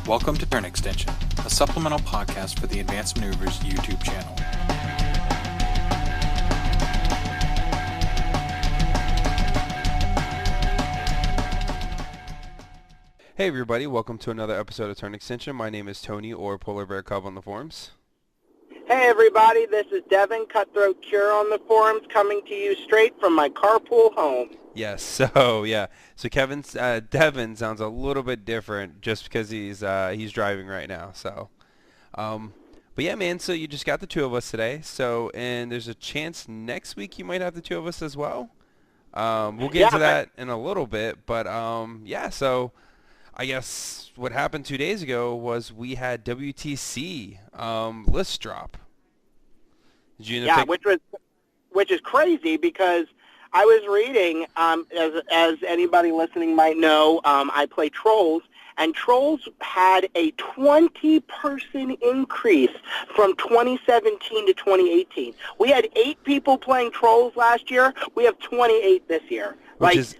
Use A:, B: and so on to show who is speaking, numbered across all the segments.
A: Welcome to Turn Extension, a supplemental podcast for the Advanced Maneuvers YouTube channel.
B: Hey everybody, welcome to another episode of Turn Extension. My name is Tony, or Polar Bear Cub on the forums.
C: Hey everybody, this is Devon, Cutthroat Cure on the forums, coming to you straight from my carpool home.
B: Yes, so Devon sounds a little bit different just because he's driving right now. So, but yeah, man. So you just got the two of us today. So, and there's a chance next week you might have the two of us as well. We'll get into that in a little bit, but yeah. So, I guess what happened 2 days ago was we had WTC list drop. Did you
C: which is crazy because I was reading, as anybody listening might know, I play Trolls, and Trolls had a 20% increase from 2017 to 2018. We had 8 people playing Trolls last year. We have 28 this year. That's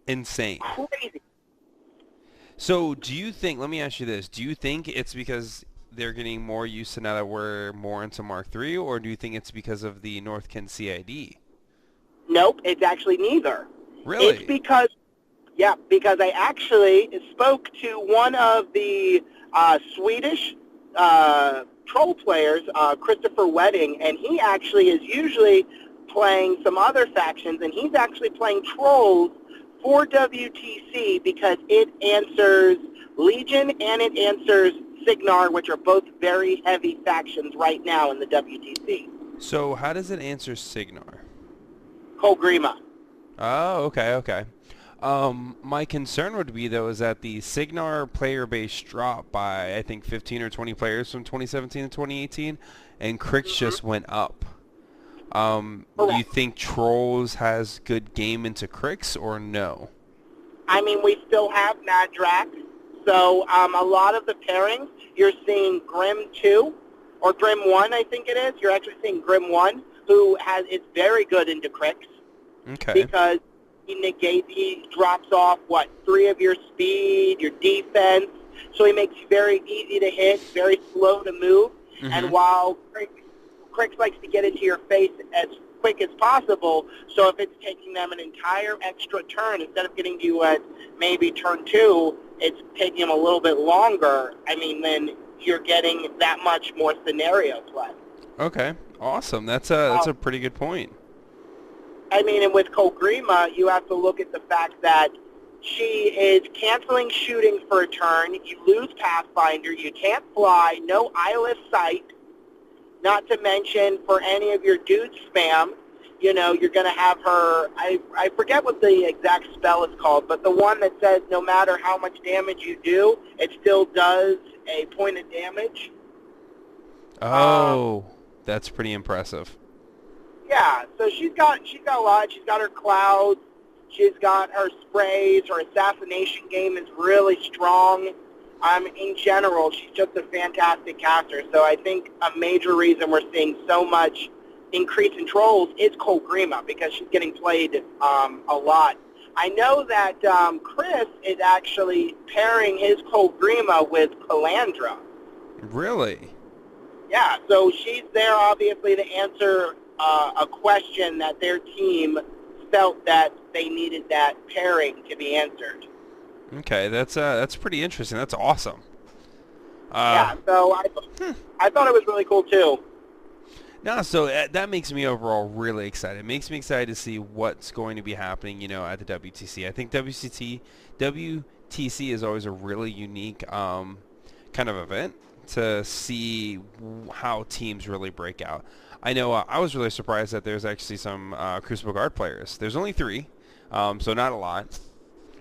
B: insane.
C: Crazy.
B: So do you think, let me ask you this, do you think it's because they're getting more used to now that we're more into Mark III, or do you think it's because of the Northkin CID?
C: Nope, it's actually neither.
B: Really?
C: It's because I actually spoke to one of the Swedish troll players, Christopher Wedding, and he actually is usually playing some other factions, and he's actually playing Trolls for WTC because it answers Legion and it answers Signar, which are both very heavy factions right now in the WTC.
B: So how does it answer Signar?
C: Kolgrima.
B: Oh, okay. My concern would be, though, is that the Signar player base dropped by, I think, 15 or 20 players from 2017 to 2018, and Crix just went up. Do you think Trolls has good game into Crix, or no?
C: I mean, we still have Madrak, so a lot of the pairings, you're seeing Grim 2, or Grim 1, I think it is. You're actually seeing Grim 1, who is very good into Crix.
B: Okay.
C: Because he drops off, 3 of your speed, your defense, so he makes you very easy to hit, very slow to move, and while Crix likes to get into your face as quick as possible, so if it's taking them an entire extra turn, instead of getting to you at maybe turn 2, it's taking them a little bit longer, then you're getting that much more scenario play.
B: Okay, awesome. That's a pretty good point.
C: And with Kolgrima, you have to look at the fact that she is canceling shooting for a turn, you lose Pathfinder, you can't fly, no eyeless sight, not to mention for any of your dude spam, you're going to have her, I forget what the exact spell is called, but the one that says no matter how much damage you do, it still does a point of damage.
B: Oh, that's pretty impressive.
C: Yeah, so she's got a lot. She's got her clouds. She's got her sprays. Her assassination game is really strong. In general, she's just a fantastic caster. So I think a major reason we're seeing so much increase in Trolls is Kolgrima, because she's getting played a lot. I know that Chris is actually pairing his Kolgrima with Calandra.
B: Really?
C: Yeah, so she's there obviously to answer a question that their team felt that they needed that pairing to be answered.
B: Okay, that's pretty interesting. That's awesome.
C: Yeah, so I thought it was really cool too.
B: No, so that makes me overall really excited. It makes me excited to see what's going to be happening, at the WTC. I think WTC is always a really unique kind of event to see how teams really break out. I know I was really surprised that there's actually some Crucible Guard players. There's only 3, so not a lot.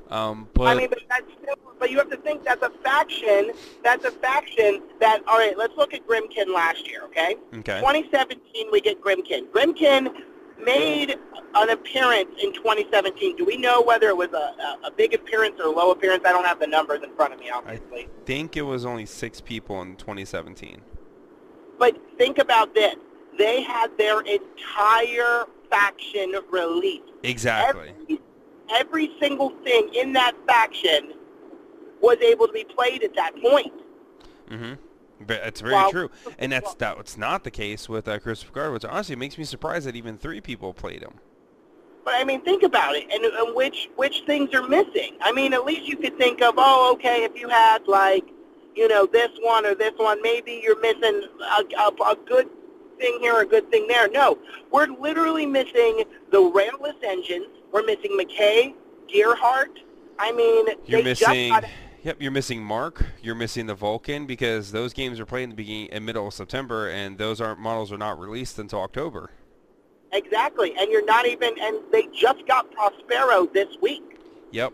C: But you have to think that's a faction. That's a faction that, all right, let's look at Grimkin last year, okay?
B: Okay.
C: 2017, we get Grimkin. Grimkin made an appearance in 2017. Do we know whether it was a big appearance or a low appearance? I don't have the numbers in front of me, obviously.
B: I think it was only 6 people in 2017.
C: But think about this. They had their entire faction released.
B: Exactly.
C: Every single thing in that faction was able to be played at that point.
B: Mm-hmm. But it's very true, and that's not the case with Christopher Guard, which honestly makes me surprised that even 3 people played him.
C: But, I mean, think about it, and which things are missing. I mean, at least you could think of, okay, if you had, like, this one or this one, maybe you're missing a good thing here or a good thing there. No, we're literally missing the railless engines. We're missing McKay, Gearhart. I mean,
B: you're missing Mark. You're missing the Vulcan, because those games are played in the beginning and middle of September, and those models are not released until October.
C: Exactly, and and they just got Prospero this week.
B: Yep.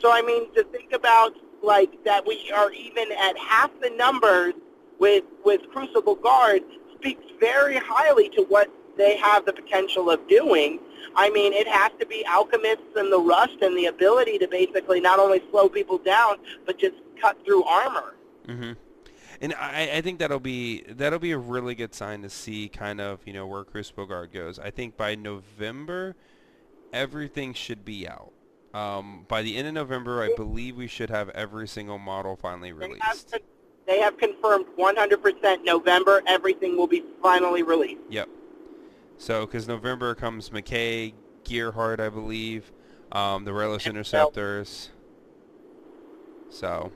C: So, I mean, to think about, like, that we are even at half the numbers with Crucible Guard speaks very highly to what they have the potential of doing. I mean, it has to be Alchemists and the Rust and the ability to basically not only slow people down, but just cut through armor.
B: Mm-hmm. And I think that'll be a really good sign to see kind of, where Crucible Guard goes. I think by November, everything should be out. By the end of November, I believe we should have every single model finally released.
C: They have confirmed 100% November, everything will be finally released.
B: Yep. So, because November comes McKay, Gearhart, I believe, the Railless Interceptors. So,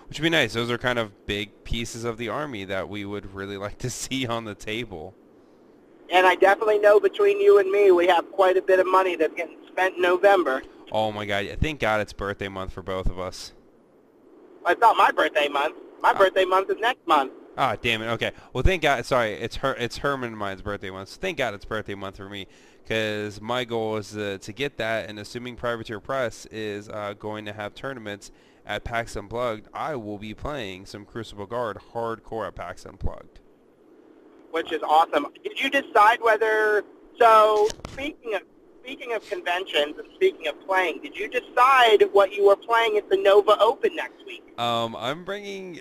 B: which would be nice. Those are kind of big pieces of the Army that we would really like to see on the table.
C: And I definitely know between you and me, we have quite a bit of money that's getting spent in November.
B: Oh, my God. Thank God it's birthday month for both of us.
C: It's not my birthday month. My birthday month is next month.
B: Ah, damn it. Okay. Well, thank God. Sorry, it's Herman and mine's birthday month. So thank God it's birthday month for me, because my goal is to get that, and assuming Privateer Press is going to have tournaments at PAX Unplugged, I will be playing some Crucible Guard hardcore at PAX Unplugged.
C: Which is awesome. Did you decide whether... So, speaking of conventions and speaking of playing, did you decide what you were playing at the NoVA Open next week?
B: I'm bringing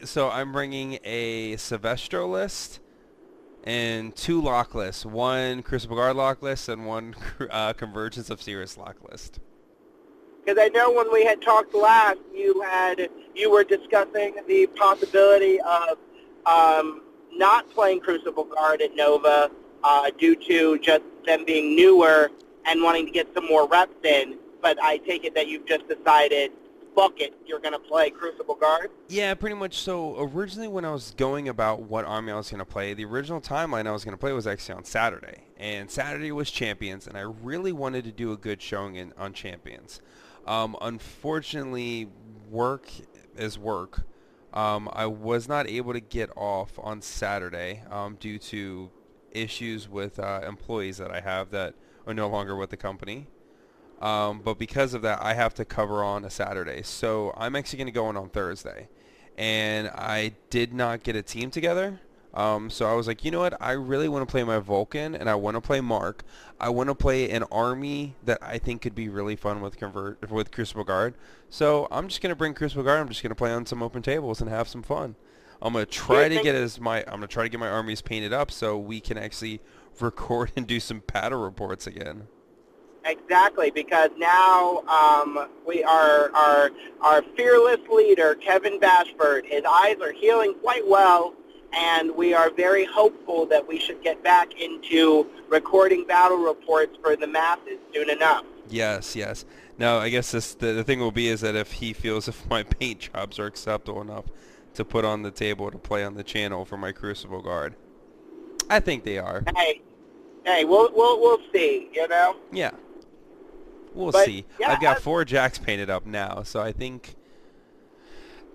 B: a Silvestro list and 2 lock lists, one Crucible Guard lock list and one Convergence of Cirrus lock list.
C: Because I know when we had talked last, you were discussing the possibility of not playing Crucible Guard at NoVA due to just them being newer and wanting to get some more reps in, but I take it that you've just decided, fuck it, you're going to play Crucible Guard?
B: Yeah, pretty much. So originally when I was going about what army I was going to play, the original timeline I was going to play was actually on Saturday. And Saturday was Champions, and I really wanted to do a good showing on Champions. Unfortunately, work is work. I was not able to get off on Saturday due to issues with employees that I have that are no longer with the company. But because of that, I have to cover on a Saturday. So I'm actually going to go in on Thursday. And I did not get a team together. So I was like, you know what? I really want to play my Vulcan, and I want to play Mark. I want to play an army that I think could be really fun with Crucible Guard. So I'm just going to bring Crucible Guard. I'm just going to play on some open tables and have some fun. I'm going to try to get my armies painted up so we can actually record and do some battle reports again.
C: Exactly, because now we are our fearless leader, Kevin Bashford. His eyes are healing quite well, and we are very hopeful that we should get back into recording battle reports for the masses soon enough.
B: Yes, yes. Now, I guess the thing will be is that if he feels if my paint jobs are acceptable enough to put on the table to play on the channel for my Crucible Guard. I think they are.
C: Hey, we'll see, you know?
B: Yeah. We'll see.
C: Yeah,
B: I've got 4 jacks painted up now, so I think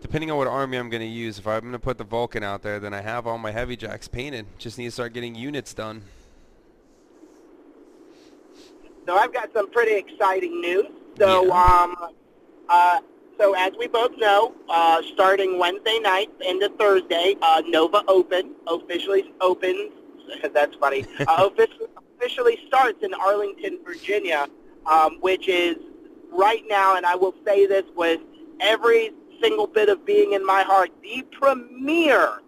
B: depending on what army I'm going to use, if I'm going to put the Vulcan out there, then I have all my heavy jacks painted. Just need to start getting units done.
C: So I've got some pretty exciting news. So, so as we both know, starting Wednesday night into Thursday, NoVA Open officially opens. That's funny. Officially starts in Arlington, Virginia, which is right now, and I will say this with every single bit of being in my heart, the premier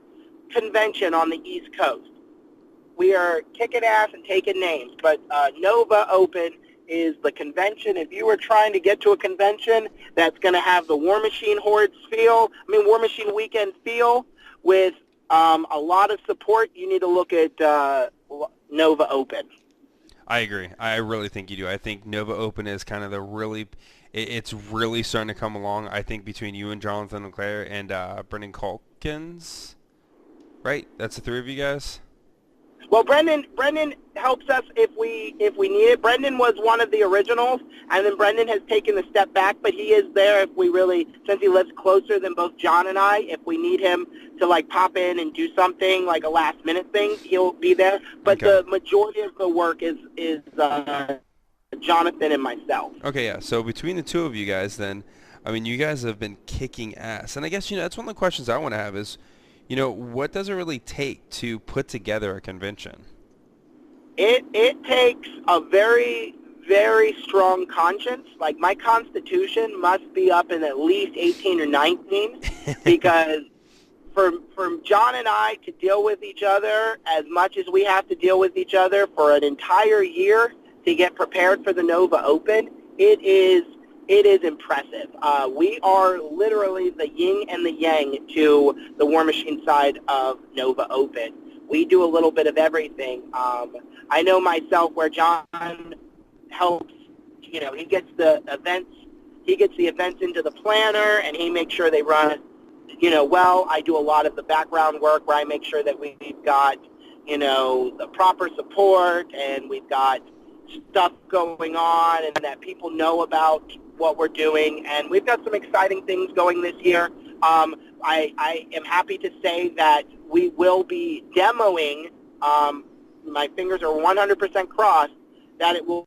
C: convention on the East Coast. We are kicking ass and taking names, but NoVA Open is the convention. If you are trying to get to a convention that's going to have the Warmachine Hordes Warmachine Weekend feel with a lot of support, you need to look at NoVA Open.
B: I agree. I really think you do. I think NoVA Open is kind of it's really starting to come along. I think between you and Jonathan Leclerc and Brendan Calkins, right? That's the three of you guys.
C: Well, Brendan helps us if we need it. Brendan was one of the originals, and then Brendan has taken a step back, but he is there if we really, since he lives closer than both John and I, if we need him to like pop in and do something like a last minute thing, he'll be there. But
B: okay.
C: The majority of the work is Jonathan and myself.
B: Okay, yeah. So between the two of you guys, then, I mean, you guys have been kicking ass, and I guess that's one of the questions I want to have is, what does it really take to put together a convention?
C: It takes a very, very strong conscience. Like, my constitution must be up in at least 18 or 19 because for John and I to deal with each other as much as we have to deal with each other for an entire year to get prepared for the NoVA Open, it is impressive. We are literally the yin and the yang to the Warmachine side of NoVA Open. We do a little bit of everything. I know myself where John helps, he gets the events into the planner, and he makes sure they run, well. I do a lot of the background work where I make sure that we've got, the proper support, and we've got stuff going on and that people know about what we're doing, and we've got some exciting things going this year. I am happy to say that we will be demoing, my fingers are 100% crossed that it will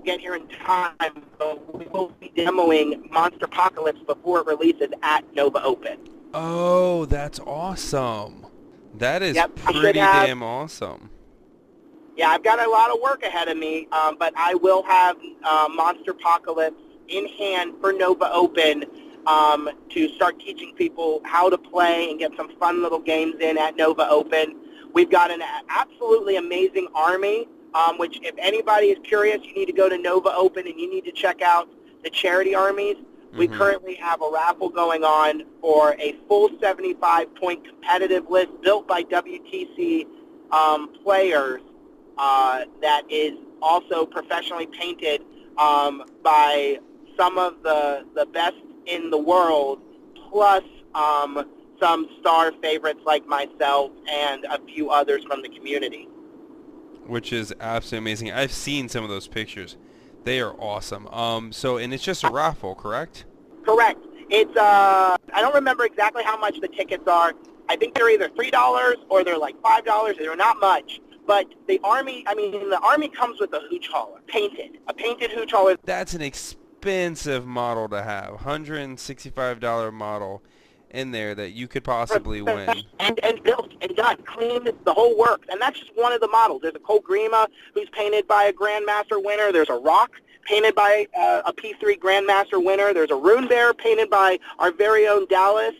C: get here in time, but we will be demoing Monster Apocalypse before it releases at NoVA Open.
B: Oh, that's awesome. That is pretty damn awesome.
C: Yeah, I've got a lot of work ahead of me, but I will have Monster Apocalypse in hand for NoVA Open to start teaching people how to play and get some fun little games in at NoVA Open. We've got an absolutely amazing army, which if anybody is curious, you need to go to NoVA Open and you need to check out the charity armies. Mm-hmm. We currently have a raffle going on for a full 75-point competitive list built by WTC players that is also professionally painted by some of the best in the world, plus some star favorites like myself and a few others from the community.
B: Which is absolutely amazing. I've seen some of those pictures. They are awesome. And it's just a raffle, correct?
C: Correct. It's I don't remember exactly how much the tickets are. I think they're either $3 or they're like $5. They're not much. But the army comes with a hooch hauler, a painted hooch hauler.
B: That's an expensive model to have, $165 model in there that you could possibly win.
C: And built and done, clean, the whole works. And that's just one of the models. There's a Cole Grima who's painted by a Grandmaster winner. There's a Rock painted by a P3 Grandmaster winner. There's a Rune Bear painted by our very own Dallas.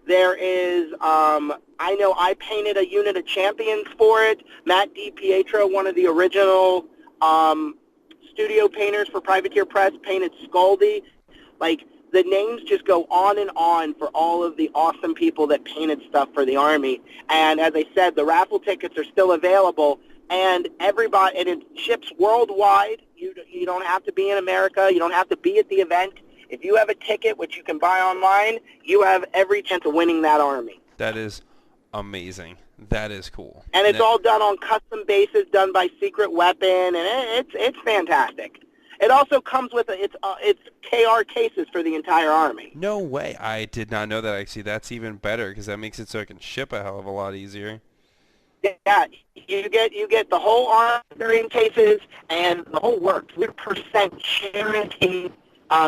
C: There is, I know I painted a unit of champions for it. Matt DiPietro, one of the original studio painters for Privateer Press, painted Scaldi. Like, the names just go on and on for all of the awesome people that painted stuff for the Army. And as I said, the raffle tickets are still available, and everybody, and it ships worldwide. You don't have to be in America. You don't have to be at the event. If you have a ticket, which you can buy online, you have every chance of winning that Army.
B: That is amazing. That is cool.
C: And it's all done on custom bases, done by Secret Weapon, and it's fantastic. It also comes with it's KR cases for the entire Army.
B: No way. I did not know that, actually. That's even better because that makes it so I can ship a hell of a lot easier.
C: Yeah, you get the whole Army in cases and the whole works. 100% charity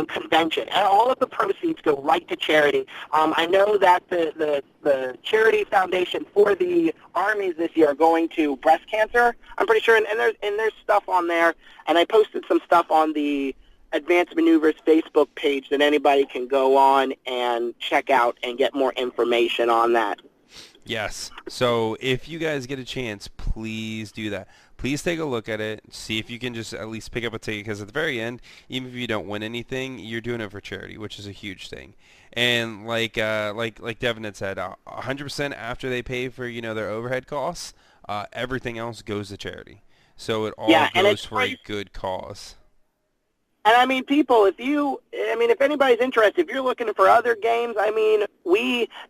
C: convention, and all of the proceeds go right to charity. I know that the charity foundation for the armies this year are going to breast cancer. I'm pretty sure, and there's stuff on there, and I posted some stuff on the Advanced Maneuvers Facebook page that anybody can go on and check out and get more information on that.
B: Yes. So if you guys get a chance, please do that. please take a look at it. See if you can just at least pick up a ticket, because at the very end, even if you don't win anything, you're doing it for charity, which is a huge thing. And like Devon had said, 100% after they pay for their overhead costs, everything else goes to charity. So it all goes for a good cause.
C: And I mean, people, if anybody's interested, if you're looking for other games, I mean,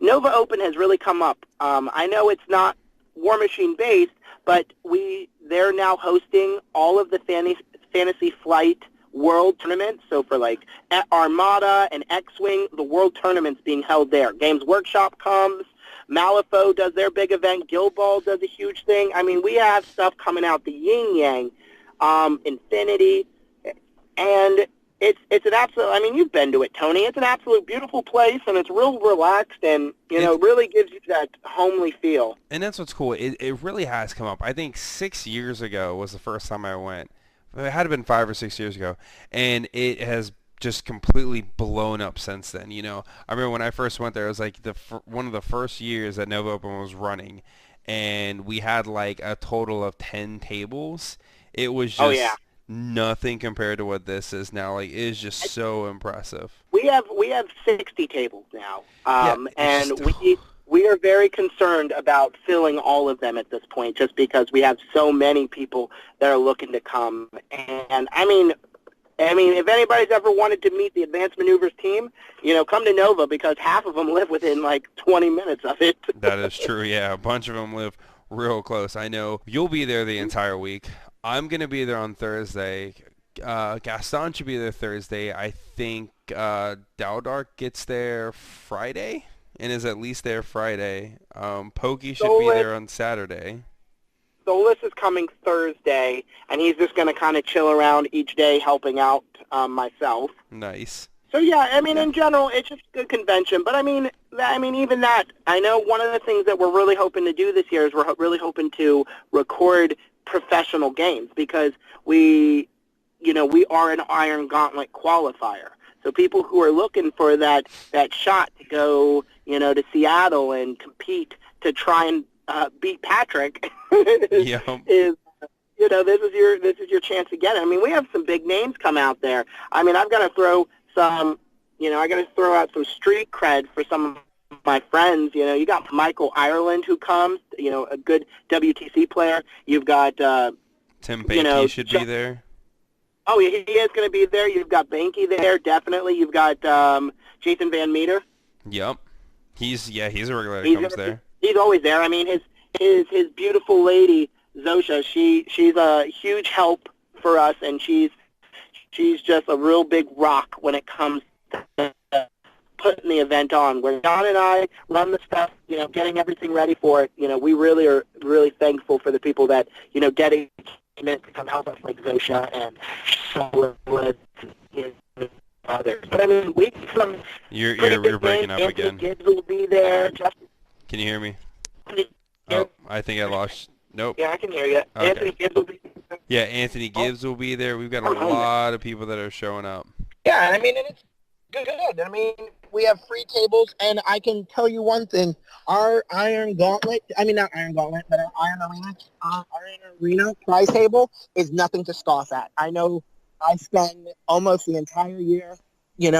C: NoVA Open has really come up. I know it's not Warmachine based, but they're now hosting all of the Fantasy Flight World Tournaments. So for like Armada and X-Wing, the World Tournament's being held there. Games Workshop comes. Malifaux does their big event. Guild Ball does a huge thing. I mean, we have stuff coming out. The Yin Yang, Infinity. And it's an absolute, I mean, you've been to it, Tony. It's an absolute beautiful place, and it's real relaxed, and, it really gives you that homely feel.
B: And that's what's cool. It really has come up. I think 6 years ago was the first time I went. It had to have been 5 or 6 years ago. And it has just completely blown up since then. I remember when I first went there, it was like one of the first years that NoVA Open was running, and we had like a total of 10 tables. It was just... nothing compared to what this is now. Like, it is just so impressive.
C: We have 60 tables now, and we are very concerned about filling all of them at this point, just because we have so many people that are looking to come. And I mean, if anybody's ever wanted to meet the Advanced Maneuvers team, come to NoVA, because half of them live within like 20 minutes of it.
B: That is true. Yeah, a bunch of them live real close. I know you'll be there the entire week. I'm going to be there on Thursday. Gaston should be there Thursday. I think Daldark gets there Friday and is at least there Friday. Pokey should be there on Saturday.
C: Solus is coming Thursday, and he's just going to kind of chill around each day helping out myself.
B: Nice.
C: So, yeah, I mean, in general, it's just a good convention. But, I mean, even that, I know one of the things that we're really hoping to do this year is we're really hoping to record professional games, because we are an Iron Gauntlet qualifier. So people who are looking for that shot to go, to Seattle and compete to try and beat Patrick is this is your chance to get it. I mean, we have some big names come out there. I mean, I've got to throw out some street cred for some of my friends. You got Michael Ireland, who comes, a good WTC player. You've got
B: Tim Banky should be there.
C: Oh, yeah, he is going to be there. You've got Banky there, definitely. You've got Jason Van Meter.
B: Yep. He's a regular that comes there.
C: He's always there. I mean, his beautiful lady, Zosha, she's a huge help for us, and she's just a real big rock when it comes to putting the event on. Where Don and I run the stuff, getting everything ready for it. We really are thankful for the people that, dedicate to come help us, like Zosha and Solid and others. But I mean,
B: you're breaking up
C: Anthony
B: again.
C: Gibbs will be there.
B: Can you hear me? Oh, I think I lost. Nope.
C: Yeah, I can hear you.
B: Okay.
C: Anthony Gibbs will be there.
B: Yeah, Anthony Gibbs will be there. We've got a lot of people that are showing up.
C: Yeah, I mean, and it's good. I mean, we have free tables, and I can tell you one thing. Our Iron Gauntlet, not Iron Gauntlet, but our Iron Arena prize table is nothing to scoff at. I know I spend almost the entire year,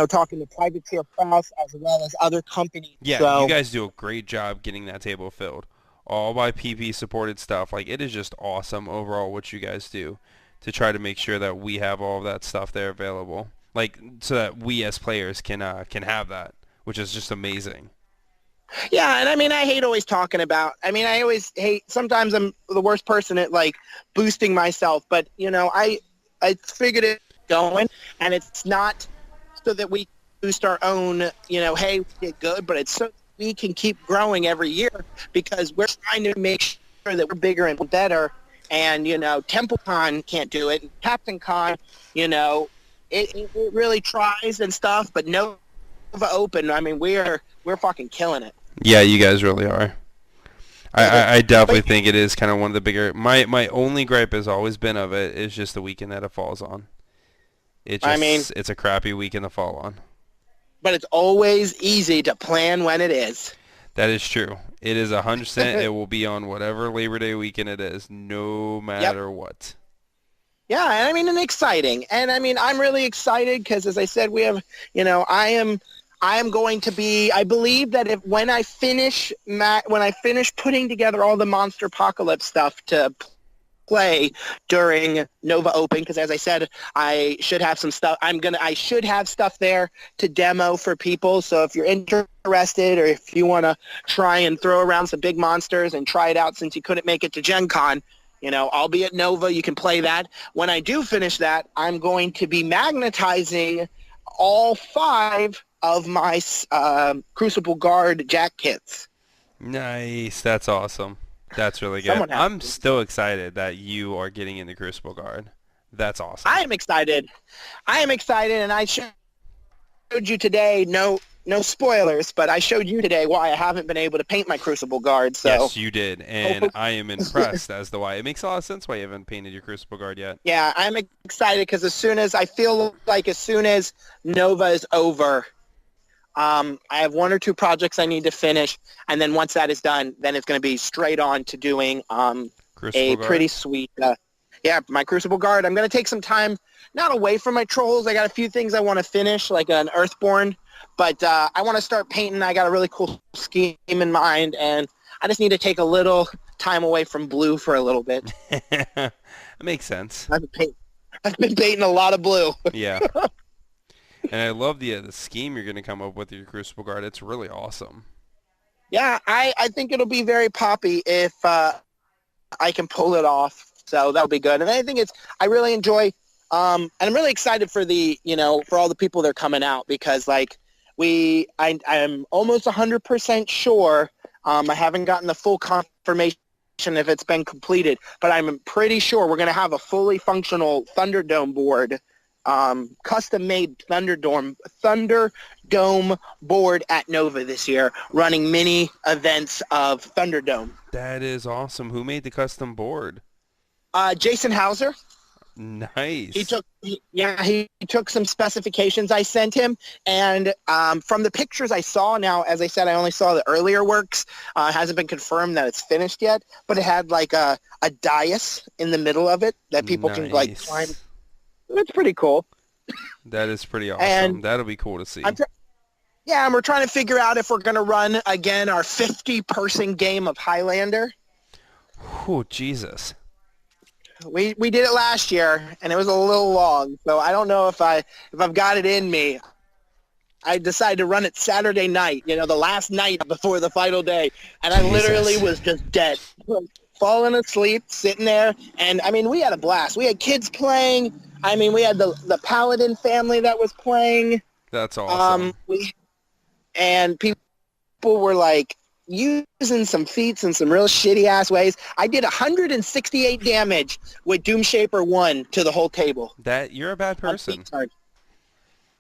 C: talking to privateer press as well as other companies.
B: Yeah,
C: so,
B: you guys do a great job getting that table filled. All by PP-supported stuff. Like, it is just awesome overall what you guys do to try to make sure that we have all of that stuff there available. Like, so that we as players can have that, which is just amazing.
C: Yeah, and I mean, I hate always talking about, I always hate, sometimes I'm the worst person at, like, boosting myself, but, I figured it going, and it's not so that we boost our own, hey, we did good, but it's so we can keep growing every year, because we're trying to make sure that we're bigger and better, and, TempleCon can't do it, and Captain Con, it really tries and stuff, but NoVA Open, I mean, we're fucking killing it.
B: Yeah, you guys really are. I definitely think it is kind of one of the bigger. My only gripe has always been of it is just the weekend that it falls on. It's a crappy weekend to fall on.
C: But it's always easy to plan when it is.
B: That is true. It is 100%. It will be on whatever Labor Day weekend it is, no matter what.
C: Yeah, and I mean, and exciting. And I mean, I'm really excited because, as I said, we have, I am going to be, I believe that when I finish putting together all the Monster Apocalypse stuff to play during NoVA Open, because as I said, I should have some stuff. I should have stuff there to demo for people. So if you're interested, or if you want to try and throw around some big monsters and try it out, since you couldn't make it to Gen Con, I'll be at NoVA. You can play that. When I do finish that, I'm going to be magnetizing all 5 of my Crucible Guard Jack kits.
B: Nice. That's awesome. That's really good. I'm still excited that you are getting in the Crucible Guard. That's awesome.
C: I am excited, and I showed you today, no spoilers, but I showed you today why I haven't been able to paint my Crucible Guard. So.
B: Yes, you did, and I am impressed as to why. It makes a lot of sense why you haven't painted your Crucible Guard yet.
C: Yeah, I'm excited because as soon as NoVA is over, I have 1 or 2 projects I need to finish, and then once that is done, then it's going to be straight on to doing pretty sweet, my Crucible Guard. I'm going to take some time, not away from my trolls. I got a few things I want to finish, like an Earthborn, but I want to start painting. I got a really cool scheme in mind, and I just need to take a little time away from blue for a little bit.
B: That makes sense.
C: I've been painting a lot of blue.
B: Yeah. And I love the scheme you're going to come up with your Crucible Guard. It's really awesome.
C: Yeah, I think it'll be very poppy if I can pull it off. So that'll be good. And I think I really enjoy, and I'm really excited for for all the people that are coming out, because I'm almost 100% sure. I haven't gotten the full confirmation if it's been completed, but I'm pretty sure we're going to have a fully functional Thunderdome board. Custom-made Thunderdome board at NoVA this year, running mini events of Thunderdome.
B: That is awesome. Who made the custom board?
C: Jason Hauser.
B: Nice.
C: He took some specifications I sent him, and from the pictures I saw, now, as I said, I only saw the earlier works. It hasn't been confirmed that it's finished yet, but it had like a dais in the middle of it that people can climb. That's pretty cool.
B: That is pretty awesome.
C: And
B: that'll be cool to see.
C: And we're trying to figure out if we're going to run, again, our 50-person game of Highlander.
B: Oh, Jesus.
C: We did it last year, and it was a little long, so I don't know if I've got it in me. I decided to run it Saturday night, the last night before the final day, and I literally was just dead. Falling asleep, sitting there, and, I mean, we had a blast. We had kids playing. I mean, we had the Paladin family that was playing.
B: That's awesome.
C: And people were, like, using some feats in some real shitty-ass ways. I did 168 damage with Doomshaper 1 to the whole table.
B: You're a bad person.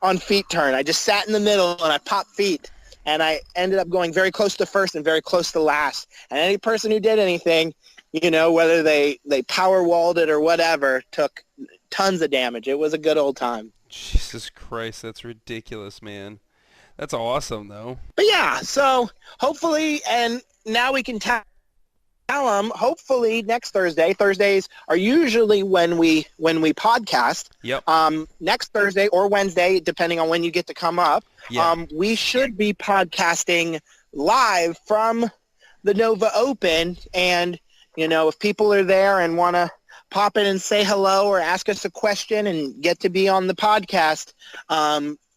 C: On feet turn. I just sat in the middle, and I popped feet. And I ended up going very close to first and very close to last. And any person who did anything, whether they power walled it or whatever, took tons of damage. It was a good old time.
B: Jesus Christ, that's ridiculous, man. That's awesome, though.
C: But yeah, so hopefully, and now we can tell them, hopefully next Thursday. Thursdays are usually when we podcast.
B: Yep.
C: Next Thursday or Wednesday, depending on when you get to come up.
B: Yeah.
C: We should be podcasting live from the NoVA Open, and if people are there and want to pop in and say hello or ask us a question and get to be on the podcast,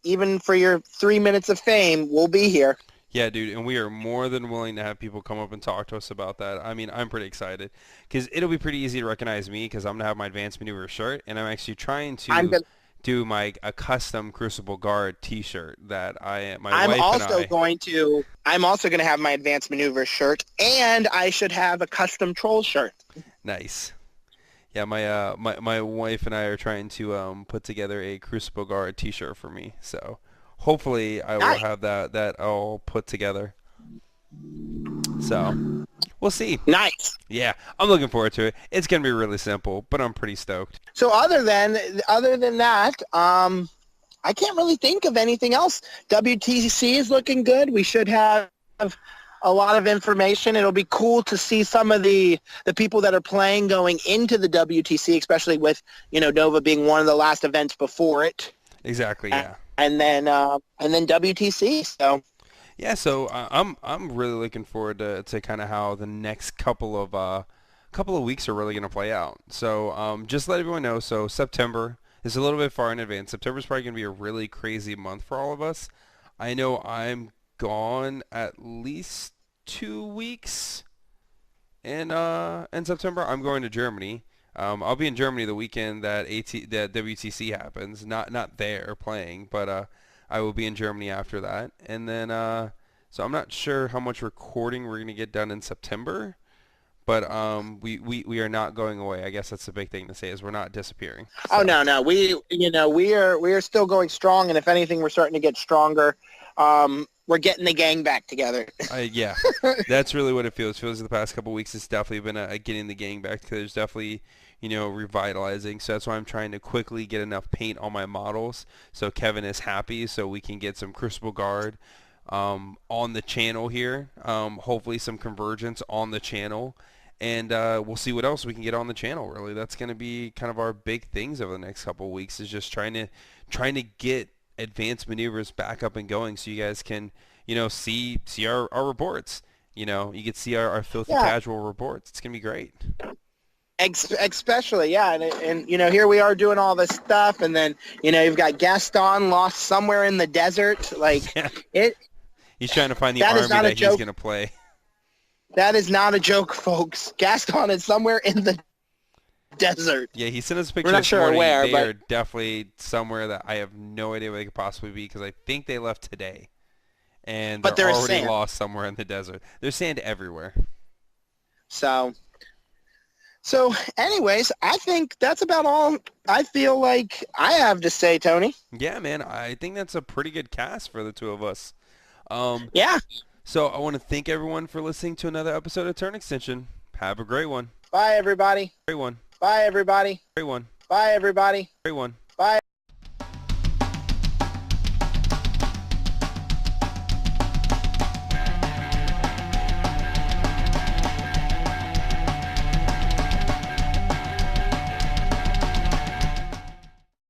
C: even for your 3 minutes of fame, we'll be here.
B: Yeah, dude, and we are more than willing to have people come up and talk to us about that. I mean, I'm pretty excited because it'll be pretty easy to recognize me because I'm going to have my Advanced Maneuver shirt, and I'm actually trying to do a custom Crucible Guard T-shirt that I'm also going to have my Advanced Maneuver shirt, and I should have a custom Troll shirt. Nice. Yeah, my wife and I are trying to put together a Crucible Guard T-shirt for me, so hopefully I will have that all put together. So we'll see. Nice. Yeah, I'm looking forward to it. It's gonna be really simple, but I'm pretty stoked. So other than that, I can't really think of anything else. WTC is looking good. We should have
C: a lot of information. It'll be cool to see some of the people that are playing going into the WTC, especially with, NoVA being one of the last events before it.
B: Exactly, yeah.
C: And then WTC. So
B: yeah, so I'm really looking forward to kind of how the next couple of weeks are really going to play out. So just let everyone know. So September is a little bit far in advance. September is probably going to be a really crazy month for all of us. I know I'm gone at least 2 weeks in September. I'm going to Germany. I'll be in Germany the weekend that WTC happens. Not there playing, but I will be in Germany after that. And then so I'm not sure how much recording we're going to get done in September, but we are not going away. I guess that's the big thing to say, is we're not disappearing. So.
C: Oh no, we are still going strong, and if anything, we're starting to get stronger. We're getting the gang back together.
B: Yeah, that's really what it feels. It feels the past couple of weeks, it's definitely been getting the gang back, because there's definitely, revitalizing. So that's why I'm trying to quickly get enough paint on my models so Kevin is happy, so we can get some Crucible Guard on the channel here. Hopefully some Convergence on the channel. And we'll see what else we can get on the channel, really. That's going to be kind of our big things over the next couple of weeks, is just trying to get advanced maneuvers back up and going, so you guys can see our reports. You can see our filthy casual reports. It's gonna be great.
C: Especially, yeah, and here we are doing all this stuff, and then you've got Gaston lost somewhere in the desert.
B: He's trying to find the army that he's gonna play.
C: That is not a joke, folks. Gaston is somewhere in the desert.
B: Yeah, he sent us a picture.
C: We're not
B: this
C: sure
B: morning.
C: where,
B: they
C: but
B: are definitely somewhere that I have no idea where they could possibly be, because I think they left today, and they're already lost somewhere in the desert. There's sand everywhere.
C: So anyways, I think that's about all I feel like I have to say, Tony.
B: Yeah, man, I think that's a pretty good cast for the two of us.
C: Yeah.
B: So I want to thank everyone for listening to another episode of Turn Extension. Have a great one.
C: Bye, everybody.
B: Great one.
C: Bye, everybody.
B: Great one.
C: Bye, everybody.
B: Great one.